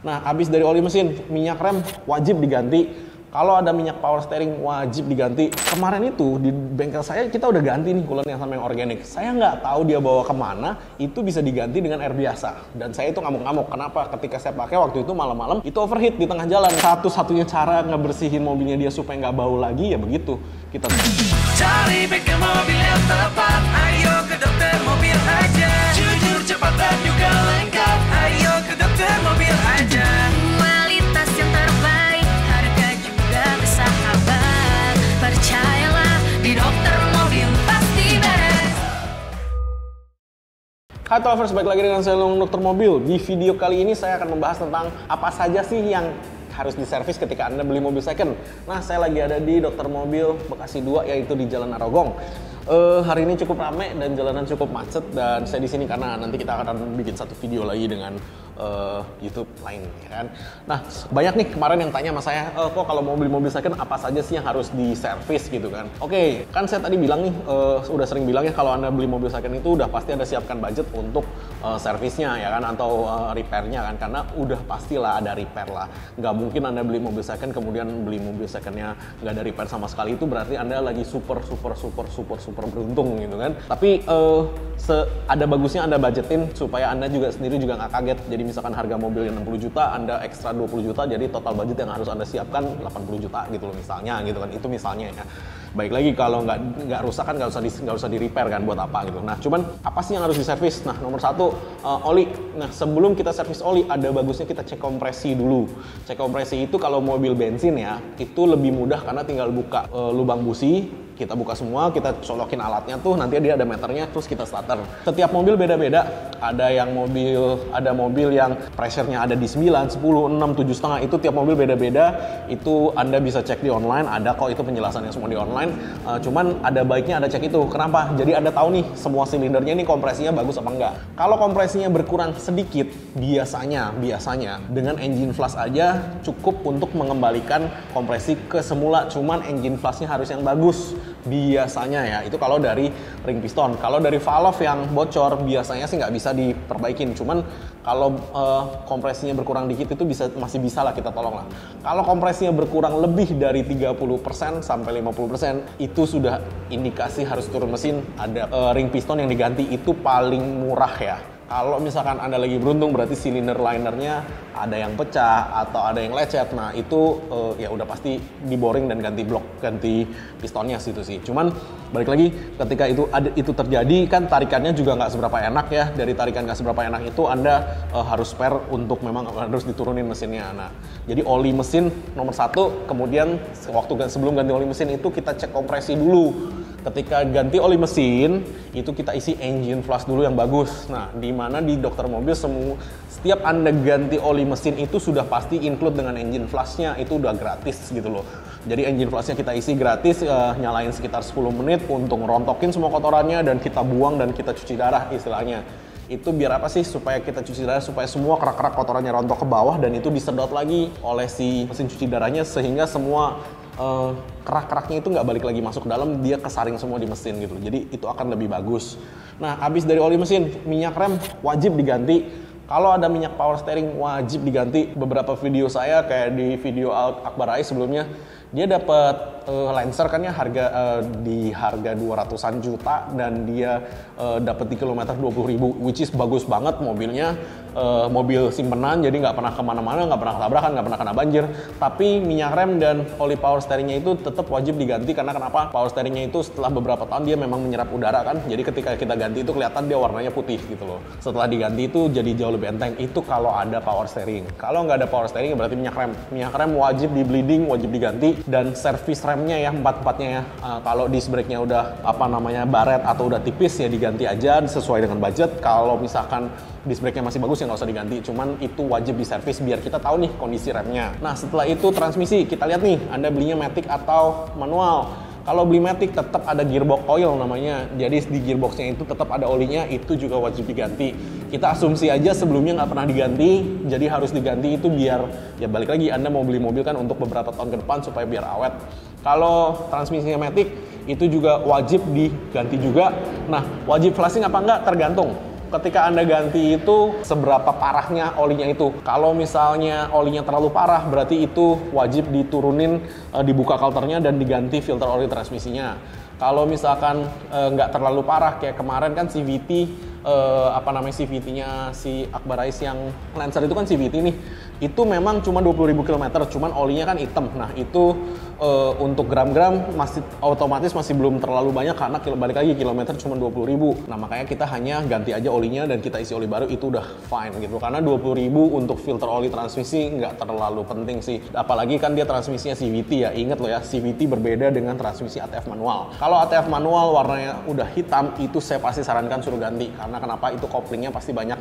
Nah, habis dari oli mesin, minyak rem wajib diganti. Kalau ada minyak power steering wajib diganti. Kemarin itu di bengkel saya kita udah ganti nih coolant yang sama yang organik. Saya nggak tahu dia bawa kemana, itu bisa diganti dengan air biasa. Dan saya itu ngamuk-ngamuk. Kenapa? Ketika saya pakai waktu itu malam-malam, itu overheat di tengah jalan. Satu-satunya cara ngebersihin mobilnya dia supaya nggak bau lagi ya begitu. Kita cari bengkel mobil yang tepat. Ayo ke dokter mobil aja. Jujur, cepat dan juga lengkap. Ayo ke dokter mobil aja. Kualitas yang terbaik, harga juga bersahabat. Percayalah, di dokter mobil pasti beres. Hai Travers, balik lagi dengan saya Dokter Mobil. Di video kali ini saya akan membahas tentang apa saja sih yang harus diservis ketika Anda beli mobil second. Nah, saya lagi ada di Dokter Mobil Bekasi 2, yaitu di Jalan Narogong. Hari ini cukup ramai dan jalanan cukup macet, dan saya di sini karena nanti kita akan bikin satu video lagi dengan YouTube lain, ya kan. Nah, banyak nih kemarin yang tanya sama saya, kok kalau mau beli mobil second apa saja sih yang harus diservis gitu kan. Oke, kan saya tadi bilang nih, udah sering bilang ya, kalau Anda beli mobil second itu udah pasti Anda siapkan budget untuk servisnya ya kan, atau repairnya kan, karena udah pastilah ada repair lah. Nggak mungkin Anda beli mobil second kemudian beli mobil secondnya nggak ada repair sama sekali, itu berarti Anda lagi super beruntung gitu kan. Tapi ada bagusnya Anda budgetin supaya Anda juga sendiri juga nggak kaget. Jadi misalkan harga mobilnya 60 juta, Anda ekstra 20 juta, jadi total budget yang harus Anda siapkan 80 juta gitu loh misalnya gitu kan. Itu misalnya ya. Baik lagi kalau nggak rusak kan nggak usah di repair kan, buat apa gitu. Nah, cuman apa sih yang harus diservis? Nah, nomor satu, oli. Nah, sebelum kita servis oli, ada bagusnya kita cek kompresi dulu. Cek kompresi itu kalau mobil bensin ya, itu lebih mudah karena tinggal buka lubang busi, kita buka semua, kita colokin alatnya tuh, nanti dia ada meternya, terus kita starter. Setiap mobil beda-beda. Ada mobil yang pressure-nya ada di 9, 10, 6, 7,5, itu tiap mobil beda-beda. Itu Anda bisa cek di online, ada kok itu penjelasannya semua di online. Cuman ada baiknya Anda cek itu. Kenapa? Jadi Anda tahu nih semua silindernya ini kompresinya bagus apa enggak. Kalau kompresinya berkurang sedikit, biasanya dengan engine flush aja cukup untuk mengembalikan kompresi ke semula. Cuman engine flushnya harus yang bagus. Biasanya ya, itu kalau dari ring piston. Kalau dari valve yang bocor biasanya sih nggak bisa diperbaikin. Cuman kalau kompresinya berkurang dikit itu masih bisa lah kita tolong lah. Kalau kompresinya berkurang lebih dari 30% sampai 50%, itu sudah indikasi harus turun mesin. Ada ring piston yang diganti, itu paling murah ya. Kalau misalkan Anda lagi beruntung, berarti silinder linernya ada yang pecah atau ada yang lecet. Nah, itu ya udah pasti diboring dan ganti pistonnya situ sih. Cuman balik lagi, ketika itu terjadi kan tarikannya juga nggak seberapa enak ya. Dari tarikan nggak seberapa enak itu Anda harus spare untuk memang harus diturunin mesinnya. Nah, jadi oli mesin nomor satu. Kemudian sebelum ganti oli mesin itu kita cek kompresi dulu. Ketika ganti oli mesin, itu kita isi engine flush dulu yang bagus. Nah, di mana di dokter mobil setiap Anda ganti oli mesin itu sudah pasti include dengan engine flushnya, itu udah gratis gitu loh. Jadi engine flushnya kita isi gratis, nyalain sekitar 10 menit untuk ngerontokin semua kotorannya, dan kita buang dan kita cuci darah istilahnya. Itu biar apa sih? Supaya kita cuci darah, supaya semua kerak-kerak kotorannya rontok ke bawah, dan itu disedot lagi oleh si mesin cuci darahnya, sehingga semua kerak-keraknya itu nggak balik lagi masuk ke dalam, dia kesaring semua di mesin gitu. Jadi itu akan lebih bagus. Nah, habis dari oli mesin, minyak rem wajib diganti. Kalau ada minyak power steering wajib diganti. Beberapa video saya kayak di video Akbar Rais sebelumnya, dia dapat Lancer kan ya, di harga 200-an juta, dan dia dapat di kilometer 20.000, which is bagus banget mobilnya. Mobil simpenan, jadi nggak pernah kemana-mana, nggak pernah tabrakan, nggak pernah kena banjir. Tapi minyak rem dan oli power steeringnya itu tetap wajib diganti. Karena kenapa? Power steeringnya itu setelah beberapa tahun dia memang menyerap udara kan, jadi ketika kita ganti itu kelihatan dia warnanya putih gitu loh. Setelah diganti itu jadi jauh lebih enteng. Itu kalau ada power steering. Kalau nggak ada power steering berarti minyak rem wajib di bleeding, wajib diganti. Dan servis remnya ya, empat-empatnya ya. Kalau disc brake-nya udah baret atau udah tipis ya diganti aja sesuai dengan budget. Kalau misalkan disc brake-nya masih bagus ya nggak usah diganti. Cuman itu wajib diservis biar kita tahu nih kondisi remnya. Nah, setelah itu transmisi, kita lihat nih Anda belinya matic atau manual. Kalau beli matic tetap ada gearbox oil namanya. Jadi di gearboxnya itu tetap ada olinya, itu juga wajib diganti. Kita asumsi aja sebelumnya nggak pernah diganti, jadi harus diganti itu biar ya balik lagi Anda mau beli mobil kan untuk beberapa tahun ke depan supaya biar awet. Kalau transmisinya matic itu juga wajib diganti juga. Nah, wajib flashing apa enggak tergantung. ketika Anda ganti itu seberapa parahnya olinya itu. Kalau misalnya olinya terlalu parah, berarti itu wajib diturunin, dibuka kalternya dan diganti filter oli transmisinya. Kalau misalkan nggak terlalu parah, kayak kemarin kan CVT, CVT-nya si Akbar Rais yang Lancer itu kan CVT nih, itu memang cuma 20.000 km, cuman olinya kan hitam. Nah itu untuk gram-gram masih otomatis masih belum terlalu banyak karena balik lagi kilometer cuma 20.000. Nah makanya kita hanya ganti aja olinya dan kita isi oli baru, itu udah fine gitu. Karena 20.000 untuk filter oli transmisi nggak terlalu penting sih. Apalagi kan dia transmisinya CVT ya, inget loh ya, CVT berbeda dengan transmisi ATF manual. Kalau ATF manual warnanya udah hitam, itu saya pasti sarankan suruh ganti. Karena kenapa? Itu koplingnya pasti banyak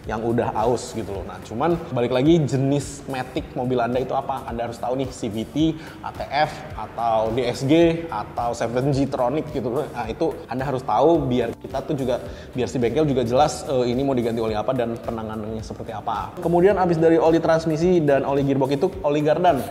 yang udah aus gitu loh. Nah cuman balik lagi, jenis matic mobil Anda itu apa? Anda harus tahu nih, CVT, ATF, atau DSG, atau 7G Tronic gitu. Nah itu Anda harus tahu biar kita tuh juga, biar si bengkel juga jelas ini mau diganti oli apa dan penanganannya seperti apa. Kemudian abis dari oli transmisi dan oli gearbox itu oli gardan.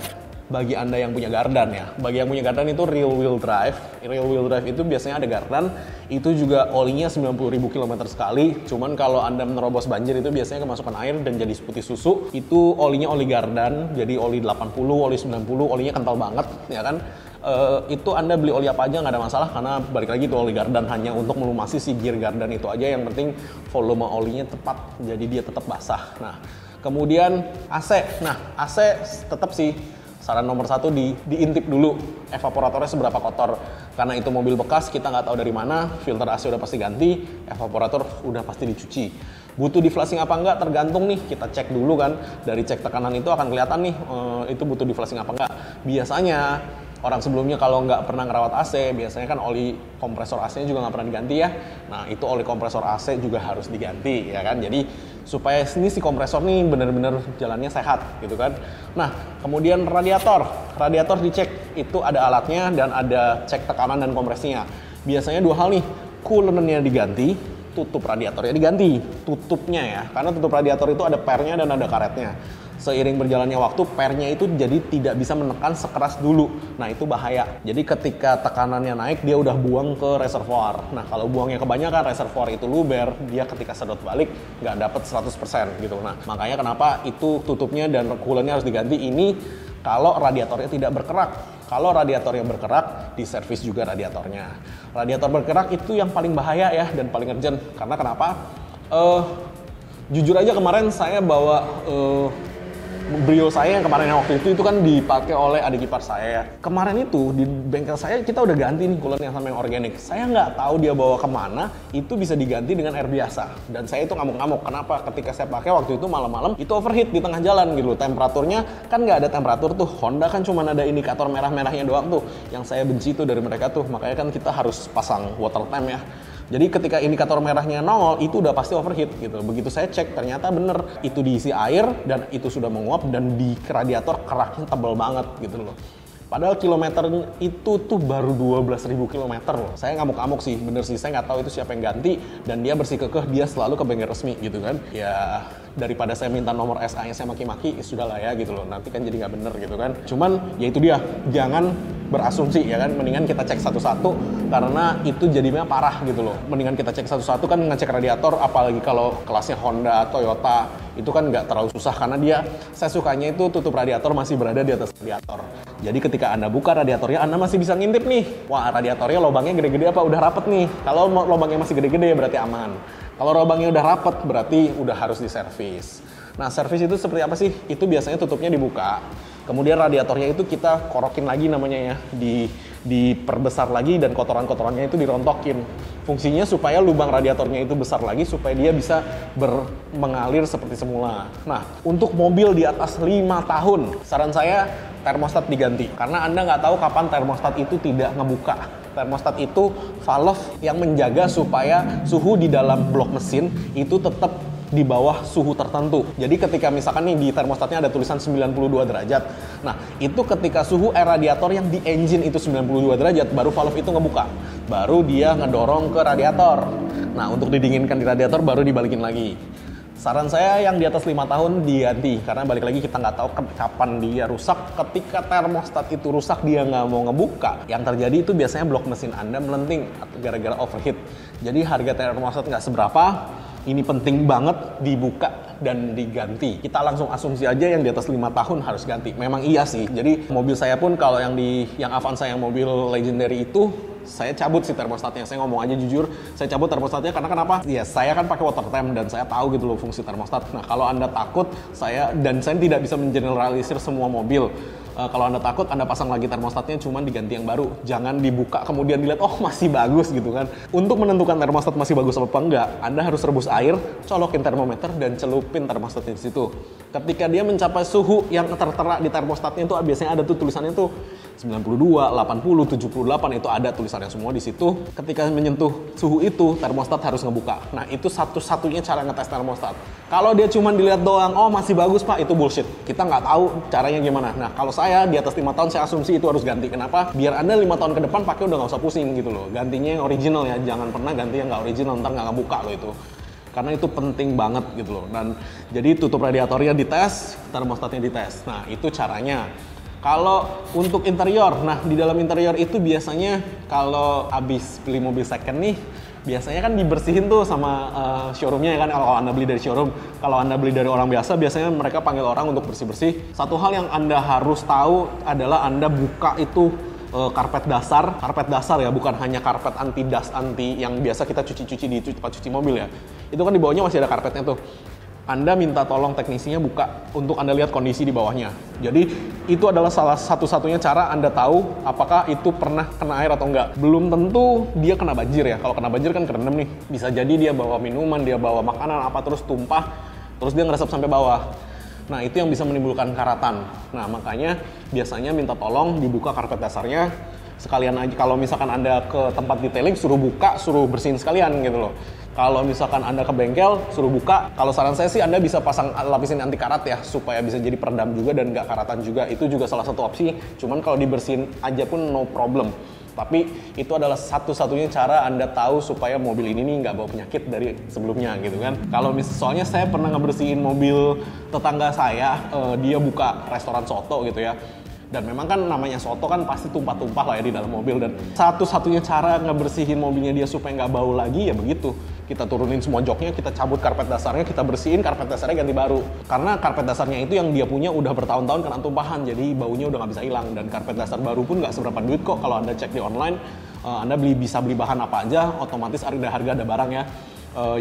Bagi Anda yang punya gardan ya, bagi yang punya gardan itu real wheel drive. Real wheel drive itu biasanya ada gardan, itu juga olinya 90.000 km sekali. Cuman kalau Anda menerobos banjir itu biasanya kemasukan air dan jadi putih susu. Itu olinya oli gardan, jadi oli 80, oli 90, olinya kental banget ya kan. Itu Anda beli oli apa aja nggak ada masalah, karena balik lagi itu oli gardan hanya untuk melumasi si gear gardan itu aja. Yang penting volume olinya tepat, jadi dia tetap basah. Nah kemudian AC, nah AC tetap sih saran nomor 1 diintip dulu evaporatornya seberapa kotor. Karena itu mobil bekas, kita nggak tahu dari mana, filter AC udah pasti ganti, evaporator udah pasti dicuci. Butuh deflashing apa enggak tergantung nih, kita cek dulu kan. Dari cek tekanan itu akan kelihatan nih itu butuh deflashing apa enggak. Biasanya orang sebelumnya kalau nggak pernah ngerawat AC, biasanya kan oli kompresor AC-nya juga nggak pernah diganti ya. Nah itu oli kompresor AC juga harus diganti ya kan. Jadi supaya ini si kompresor nih bener-bener jalannya sehat gitu kan. Nah kemudian radiator dicek, itu ada alatnya dan ada cek tekanan dan kompresinya. Biasanya 2 hal nih, coolant-nya diganti, tutup radiatornya diganti, tutupnya ya, karena tutup radiator itu ada pernya dan ada karetnya. Seiring berjalannya waktu, pernya itu jadi tidak bisa menekan sekeras dulu. Nah itu bahaya. Jadi ketika tekanannya naik, dia udah buang ke reservoir. Nah kalau buangnya kebanyakan, reservoir itu luber, dia ketika sedot balik nggak dapet 100% gitu. Nah makanya kenapa itu tutupnya dan coolant-nya harus diganti. Ini kalau radiatornya tidak berkerak. Kalau radiatornya berkerak, diservis juga radiatornya. Radiator berkerak itu yang paling bahaya ya dan paling urgent. Karena kenapa? Jujur aja kemarin saya bawa Brio saya yang kemarin waktu itu kan dipakai oleh adik ipar saya ya. Kemarin itu di bengkel saya kita udah ganti nih coolant yang sama yang organik. Saya nggak tahu dia bawa kemana, itu bisa diganti dengan air biasa. Dan saya itu ngamuk-ngamuk. Kenapa? Ketika saya pakai waktu itu malam-malam, itu overheat di tengah jalan gitu. Temperaturnya kan nggak ada temperatur tuh. Honda kan cuma ada indikator merah-merahnya doang tuh. Yang saya benci tuh dari mereka tuh. Makanya kan kita harus pasang water temp ya. Jadi ketika indikator merahnya 0, itu udah pasti overheat gitu. Begitu saya cek, ternyata bener. Itu diisi air dan itu sudah menguap dan di radiator keraknya tebal banget gitu loh. Padahal kilometernya itu tuh baru 12.000 km loh. Saya ngamuk-ngamuk sih, bener sih. Saya nggak tahu itu siapa yang ganti dan dia bersikukuh dia selalu ke bengkel resmi gitu kan. Ya daripada saya minta nomor SA-nya saya maki-maki, ya sudah lah ya gitu loh. Nanti kan jadi nggak bener gitu kan. Cuman ya itu dia, jangan berasumsi ya kan. Mendingan kita cek satu-satu karena itu jadinya parah gitu loh. Mendingan kita cek satu-satu kan, ngecek radiator, apalagi kalau kelasnya Honda, Toyota, itu kan nggak terlalu susah karena dia, saya sukanya itu tutup radiator masih berada di atas radiator. Jadi ketika Anda buka radiatornya, Anda masih bisa ngintip nih, wah radiatornya lubangnya gede-gede apa udah rapet nih. Kalau lubangnya masih gede-gede berarti aman. Kalau lubangnya udah rapet berarti udah harus diservis. Nah servis itu seperti apa sih? Itu biasanya tutupnya dibuka, kemudian radiatornya itu kita korokin lagi namanya ya, diperbesar lagi dan kotoran-kotorannya itu dirontokin. Fungsinya supaya lubang radiatornya itu besar lagi supaya dia bisa mengalir seperti semula. Nah, untuk mobil di atas 5 tahun, saran saya termostat diganti. Karena Anda nggak tahu kapan termostat itu tidak ngebuka. Termostat itu valve yang menjaga supaya suhu di dalam blok mesin itu tetap di bawah suhu tertentu. Jadi ketika misalkan nih di termostatnya ada tulisan 92 derajat. Nah, itu ketika suhu air radiator yang di engine itu 92 derajat, baru valve itu ngebuka. Baru dia ngedorong ke radiator. Nah, untuk didinginkan di radiator baru dibalikin lagi. Saran saya yang di atas 5 tahun diganti. Karena balik lagi kita nggak tahu kapan dia rusak. Ketika termostat itu rusak dia nggak mau ngebuka. Yang terjadi itu biasanya blok mesin Anda melenting gara-gara overheat. Jadi harga termostat nggak seberapa. ini penting banget dibuka dan diganti. Kita langsung asumsi aja yang di atas 5 tahun harus ganti. Memang iya sih. Jadi mobil saya pun kalau yang Avanza yang mobil legendary itu saya cabut sih termostatnya. Saya ngomong aja jujur, saya cabut termostatnya karena kenapa? Ya saya kan pakai water temp dan saya tahu gitu loh fungsi termostat. Nah kalau Anda takut, saya tidak bisa mengeneralisir semua mobil. Kalau Anda takut, Anda pasang lagi termostatnya, cuman diganti yang baru. Jangan dibuka kemudian dilihat, oh masih bagus gitu kan. Untuk menentukan termostat masih bagus apa enggak, Anda harus rebus air, colokin termometer, dan celupin termostatnya di situ. Ketika dia mencapai suhu yang tertera di termostatnya itu biasanya ada tuh tulisannya tuh 92, 80, 78 itu ada tulisannya semua di situ. Ketika menyentuh suhu itu, termostat harus ngebuka. Nah, itu satu-satunya cara ngetes termostat. Kalau dia cuma dilihat doang, oh masih bagus Pak, itu bullshit. Kita nggak tahu caranya gimana. Nah, kalau saya di atas 5 tahun saya asumsi itu harus ganti. Kenapa? Biar Anda 5 tahun ke depan pakai udah nggak usah pusing gitu loh. Gantinya yang original ya, jangan pernah ganti yang nggak original, ntar nggak ngebuka loh itu. Karena itu penting banget gitu loh. Dan jadi tutup radiatornya dites, termostatnya dites. Nah, itu caranya. Kalau untuk interior, nah di dalam interior itu biasanya kalau habis beli mobil second nih, biasanya kan dibersihin tuh sama showroomnya ya kan, kalau Anda beli dari showroom. Kalau Anda beli dari orang biasa, biasanya mereka panggil orang untuk bersih-bersih. Satu hal yang Anda harus tahu adalah Anda buka itu karpet dasar ya, bukan hanya karpet anti dust, anti yang biasa kita cuci-cuci di tempat cuci mobil ya. Itu kan di bawahnya masih ada karpetnya tuh. Anda minta tolong teknisinya buka untuk Anda lihat kondisi di bawahnya. Jadi itu adalah salah satu-satunya cara Anda tahu apakah itu pernah kena air atau enggak. Belum tentu dia kena banjir ya. Kalau kena banjir kan kerendam nih. Bisa jadi dia bawa minuman, dia bawa makanan apa terus tumpah, terus dia ngeresap sampai bawah. Nah itu yang bisa menimbulkan karatan. Nah makanya biasanya minta tolong dibuka karpet dasarnya. Sekalian aja kalau misalkan Anda ke tempat detailing suruh buka, suruh bersihin sekalian gitu loh. Kalau misalkan Anda ke bengkel, suruh buka. Kalau saran saya sih Anda bisa pasang lapisin anti karat ya, supaya bisa jadi peredam juga dan nggak karatan juga. Itu juga salah satu opsi, cuman kalau dibersihin aja pun no problem. Tapi itu adalah satu-satunya cara Anda tahu supaya mobil ini nih nggak bawa penyakit dari sebelumnya gitu kan. Kalau soalnya saya pernah ngebersihin mobil tetangga saya, dia buka restoran soto gitu ya. Dan memang kan namanya soto kan pasti tumpah-tumpah lah ya di dalam mobil. Dan satu-satunya cara ngebersihin mobilnya dia supaya nggak bau lagi ya begitu. Kita turunin semua joknya, kita cabut karpet dasarnya, kita bersihin, karpet dasarnya ganti baru. Karena karpet dasarnya itu yang dia punya udah bertahun-tahun kena tumpahan, jadi baunya udah nggak bisa hilang. Dan karpet dasar baru pun nggak seberapa duit kok kalau Anda cek di online. Anda bisa beli bahan apa aja, otomatis ada harga, ada barang ya.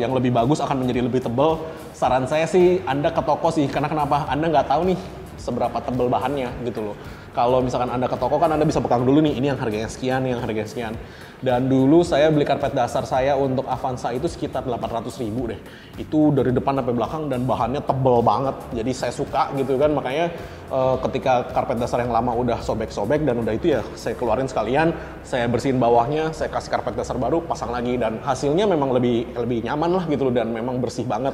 Yang lebih bagus akan menjadi lebih tebal. Saran saya sih Anda ke toko sih, karena kenapa? Anda nggak tahu nih seberapa tebal bahannya gitu loh. Kalau misalkan Anda ke toko kan Anda bisa pegang dulu nih, ini yang harganya sekian, yang harganya sekian. Dan dulu saya beli karpet dasar saya untuk Avanza itu sekitar 800.000 deh. Itu dari depan sampai belakang dan bahannya tebal banget. Jadi saya suka gitu kan, makanya ketika karpet dasar yang lama udah sobek-sobek dan udah itu ya saya keluarin sekalian, saya bersihin bawahnya, saya kasih karpet dasar baru, pasang lagi dan hasilnya memang lebih nyaman lah gitu loh dan memang bersih banget.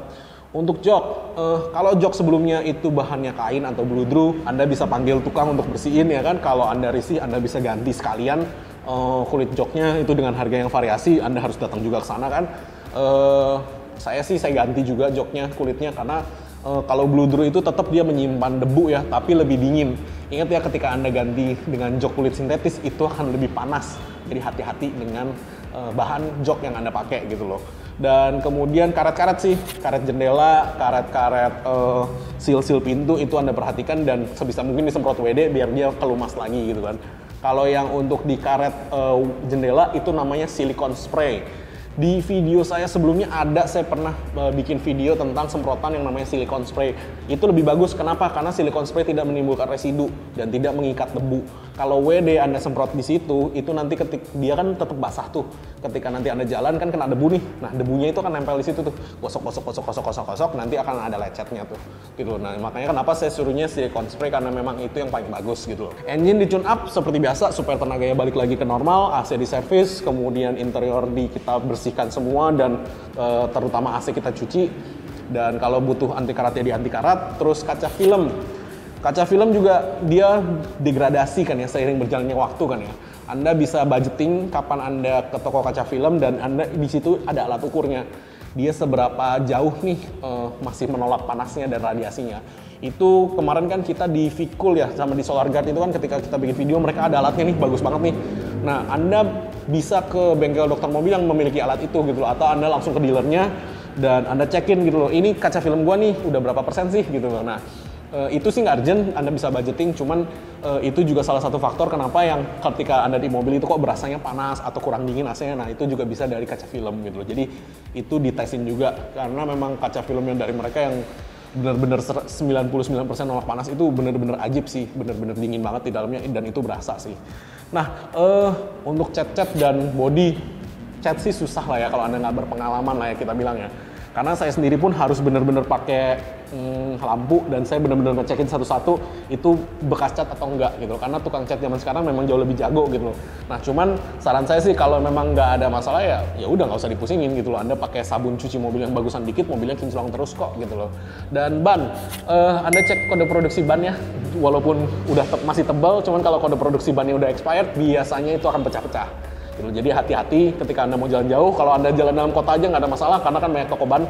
Untuk jok, kalau jok sebelumnya itu bahannya kain atau bludru, Anda bisa panggil tukang untuk bersihin ya kan. Kalau Anda risih, Anda bisa ganti sekalian kulit joknya itu dengan harga yang variasi. Anda harus datang juga ke sana kan. Saya ganti juga joknya, kulitnya karena kalau bludru itu tetap dia menyimpan debu ya, tapi lebih dingin. Ingat ya ketika Anda ganti dengan jok kulit sintetis itu akan lebih panas. Jadi hati-hati dengan bahan jok yang Anda pakai gitu loh. Dan kemudian karet-karet sih, karet jendela, karet-karet seal-seal pintu itu Anda perhatikan dan sebisa mungkin disemprot WD biar dia kelumas lagi gitu kan. Kalau yang untuk di karet jendela itu namanya silikon spray. Di video saya sebelumnya saya pernah bikin video tentang semprotan yang namanya silikon spray. Itu lebih bagus, kenapa? Karena silikon spray tidak menimbulkan residu dan tidak mengikat debu. Kalau WD Anda semprot di situ, itu nanti dia kan tetap basah tuh. Ketika nanti Anda jalan kan kena debu nih. Nah, debunya itu kan nempel di situ tuh. Gosok, nanti akan ada lecetnya tuh. Gitu. Nah, makanya kenapa saya suruhnya silikon spray karena memang itu yang paling bagus gitu loh. Engine di tune up seperti biasa supaya tenaganya balik lagi ke normal, AC di servis, kemudian interior kita bersihkan semua dan terutama AC kita cuci. Dan kalau butuh anti karat ya di anti karat. Terus kaca film. Kaca film juga dia degradasi kan ya seiring berjalannya waktu kan ya. Anda bisa budgeting kapan Anda ke toko kaca film dan Anda di situ ada alat ukurnya. Dia seberapa jauh nih masih menolak panasnya dan radiasinya. Itu kemarin kan kita di Vikul ya sama di Solar Guard itu kan ketika kita bikin video mereka ada alatnya nih bagus banget nih. Nah Anda bisa ke bengkel dokter mobil yang memiliki alat itu gitu loh. Atau Anda langsung ke dealernya dan Anda cekin gitu loh, ini kaca film gua nih udah berapa persen sih gitu loh. Nah, itu sih nggak urgent, Anda bisa budgeting, cuman itu juga salah satu faktor kenapa yang ketika Anda di mobil itu kok berasanya panas atau kurang dingin AC-nya, nah itu juga bisa dari kaca film gitu loh. Jadi itu ditesin juga, karena memang kaca film yang dari mereka yang benar-benar 99% nolak panas itu benar-benar ajib sih, benar-benar dingin banget di dalamnya dan itu berasa sih. Nah, untuk cat-cat dan body, cat sih susah lah ya kalau Anda nggak berpengalaman lah ya kita bilang ya. Karena saya sendiri pun harus benar-benar pakai lampu dan saya benar-benar ngecekin satu-satu itu bekas cat atau enggak gitu. Karena tukang cat zaman sekarang memang jauh lebih jago gitu loh. Nah cuman saran saya sih kalau memang nggak ada masalah ya udah nggak usah dipusingin gitu loh. Anda pakai sabun cuci mobil yang bagusan dikit, mobilnya kinclong terus kok gitu loh. Dan ban, Anda cek kode produksi bannya, walaupun udah masih tebal, cuman kalau kode produksi bannya udah expired biasanya itu akan pecah-pecah. Jadi hati-hati ketika Anda mau jalan jauh. Kalau Anda jalan dalam kota aja nggak ada masalah karena kan banyak toko ban.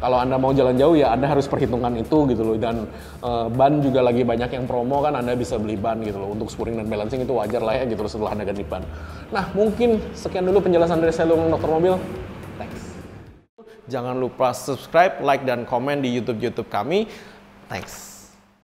Kalau Anda mau jalan jauh ya Anda harus perhitungkan itu gitu loh. Dan ban juga lagi banyak yang promo kan, Anda bisa beli ban gitu loh. Untuk spurring dan balancing itu wajar lah ya gitu loh setelah Anda ganti ban. Nah mungkin sekian dulu penjelasan dari saya Dokter Mobil. Thanks. Jangan lupa subscribe, like, dan komen di YouTube kami. Thanks.